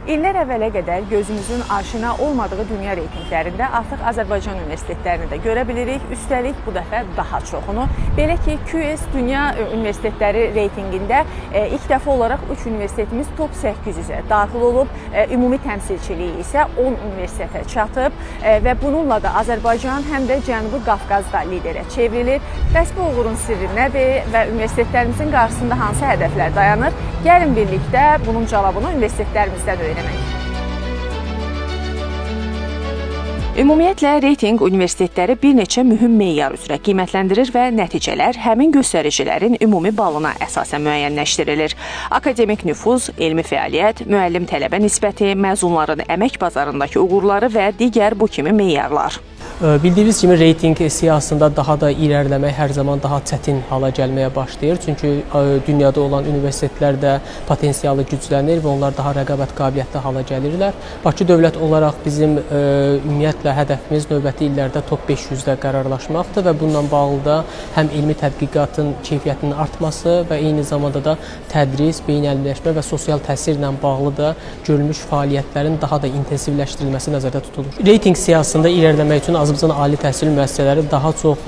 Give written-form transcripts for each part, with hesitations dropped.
İllər əvvələ qədər gözümüzün aşina olmadığı dünya reytinglərində artıq Azərbaycan universitetlərini də görə bilirik. Üstəlik bu dəfə daha çoxunu. Belə ki, QS Dünya Universitetləri reytingində ilk dəfə olaraq 3 universitetimiz top 800-ə daxil olub. Ümumi təmsilçiliyi isə 10 universitetə çatıb və bununla da Azərbaycan həm də Cənubi Qafqazda liderə çevrilir. Bəs bu uğurun sirri nədir və universitetlərimizin qarşısında hansı hədəflər dayanır? Gəlin birlikdə bunun cavabını universitetlərimizdən öyrənək. Ümumiyyətlə, reyting universitetləri bir neçə mühüm meyar üzrə qiymətləndirir və nəticələr həmin göstəricilərin ümumi balına əsasən müəyyənləşdirilir. Akademik nüfuz, elmi fəaliyyət, müəllim tələbə nisbəti, məzunların əmək bazarındakı uğurları və digər bu kimi meyarlar. Bildiyiniz kimi reyting siyasında daha da irəliləmək hər zaman daha çətin hala gəlməyə başlayır. Çünki dünyada olan universitetlər də potensialı güclənir və onlar daha rəqabət qabiliyyətli hala gəlirlər. Bakı Dövlət olaraq bizim ümumiyyətlə hədəfimiz növbəti illərdə top 500-də qərarlaşmaqdır və bununla bağlı da həm elmi tədqiqatın keyfiyyətinin artması və eyni zamanda da tədris, beynəlmiləşmə və sosial təsirlə bağlı da görülmüş fəaliyyətlərin daha da intensivləşdirilməsi nəzərdə tutulur. Reyting siyasında irəliləmək üçün Azərbaycan ali təhsil müəssisələri daha çox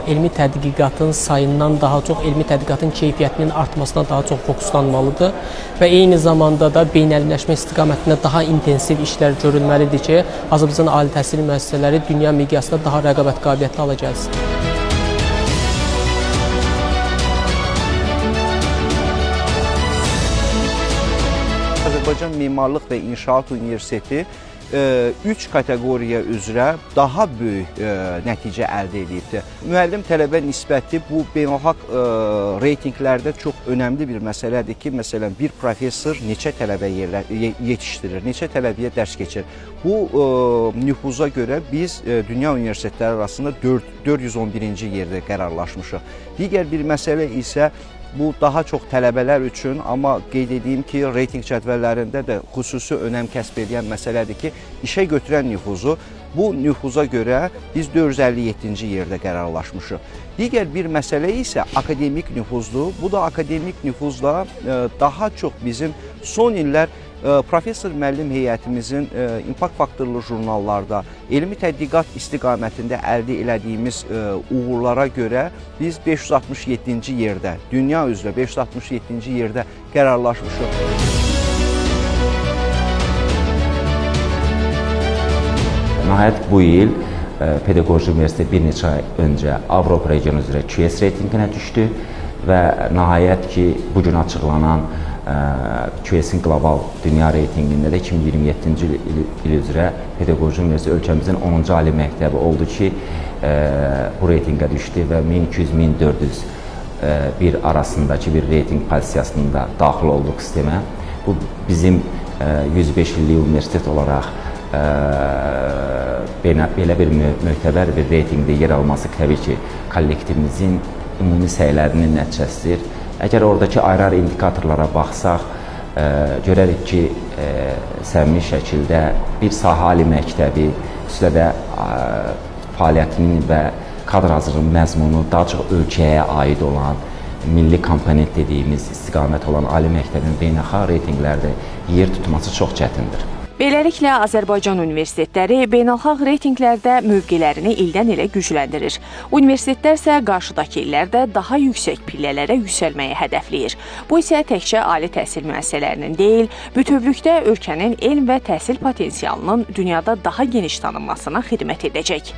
elmi tədqiqatın sayından daha çox elmi tədqiqatın keyfiyyətinin artmasına daha çox fokuslanmalıdır və eyni zamanda da beynəlmiləşmə istiqamətində daha intensiv işlər görülməlidir ki, Azərbaycan ali təhsil müəssisələri dünya miqyasında daha rəqabət qabiliyyətli hala gəlsin. Azərbaycan Memarlıq və İnşaat Universiteti 3 kateqoriya üzrə daha böyük nəticə əldə edibdir. Müəllim tələbə nisbəti bu beynəlxalq reytinglərdə çox önəmli bir məsələdir ki, məsələn, bir professor neçə tələbə yetişdirir, neçə tələbəyə dərs keçir. Bu nüfuza görə biz dünya universitetləri arasında 411-ci yerdə qərarlaşmışıq. Digər bir məsələ isə bu daha çox tələbələr üçün, amma qeyd edeyim ki, reyting cədvəllərində də xüsusi önəm kəsb edən məsələdir ki, işə götürən nüfuzu, bu nüfuza görə biz 457-ci yerdə qərarlaşmışıq. Digər bir məsələ isə akademik nüfuzdur. Bu da akademik nüfuzla daha çox bizim son illər professor müəllim heyətimizin impact faktorlu jurnallarda elmi tədqiqat istiqamətində əldə elədiyimiz uğurlara görə biz 567-ci yerdə, dünya üzrə 567-ci yerdə qərarlaşmışıq. Nəhayət bu il Pedaqoji Universiteti bir neçə ay öncə Avropa regionu üzrə QS reytinginə düşdü və nəhayət ki, bugün açıqlanan QS-in qlobal dünya reytingində də 2027-ci il üzrə Pedaqoji Universiteti ölkəmizin 10-cu ali məktəbi oldu ki, bu reytinqə düşdü və 1200-1400 bir arasındakı bir reyting pozisiyasında daxil olduq sistemə. Bu bizim 105 illik universitet olaraq belə bir möhtəbər bir reytingdə yer alması təbii ki, kollektivimizin ümumi səylərinin nəticəsidir. Əgər oradakı ayrı-ayrı indikatorlara baxsaq, görərik ki, səmimi şəkildə bir sahə ali məktəbi, üstə də fəaliyyətinin və kadr hazırlığının məzmunu daha çox ölkəyə aid olan, milli komponent dediyimiz istiqamət olan ali məktəbin beynəlxalq reytinglərdə yer tutması çox çətindir. Beləliklə, Azərbaycan universitetləri beynəlxalq reytinglərdə mövqelərini ildən ilə gücləndirir. Universitetlər isə qarşıdakı illərdə daha yüksək pillələrə yüksəlməyi hədəfləyir. Bu isə təkcə ali təhsil müəssisələrinin deyil, bütövlükdə ölkənin elm və təhsil potensialının dünyada daha geniş tanınmasına xidmət edəcək.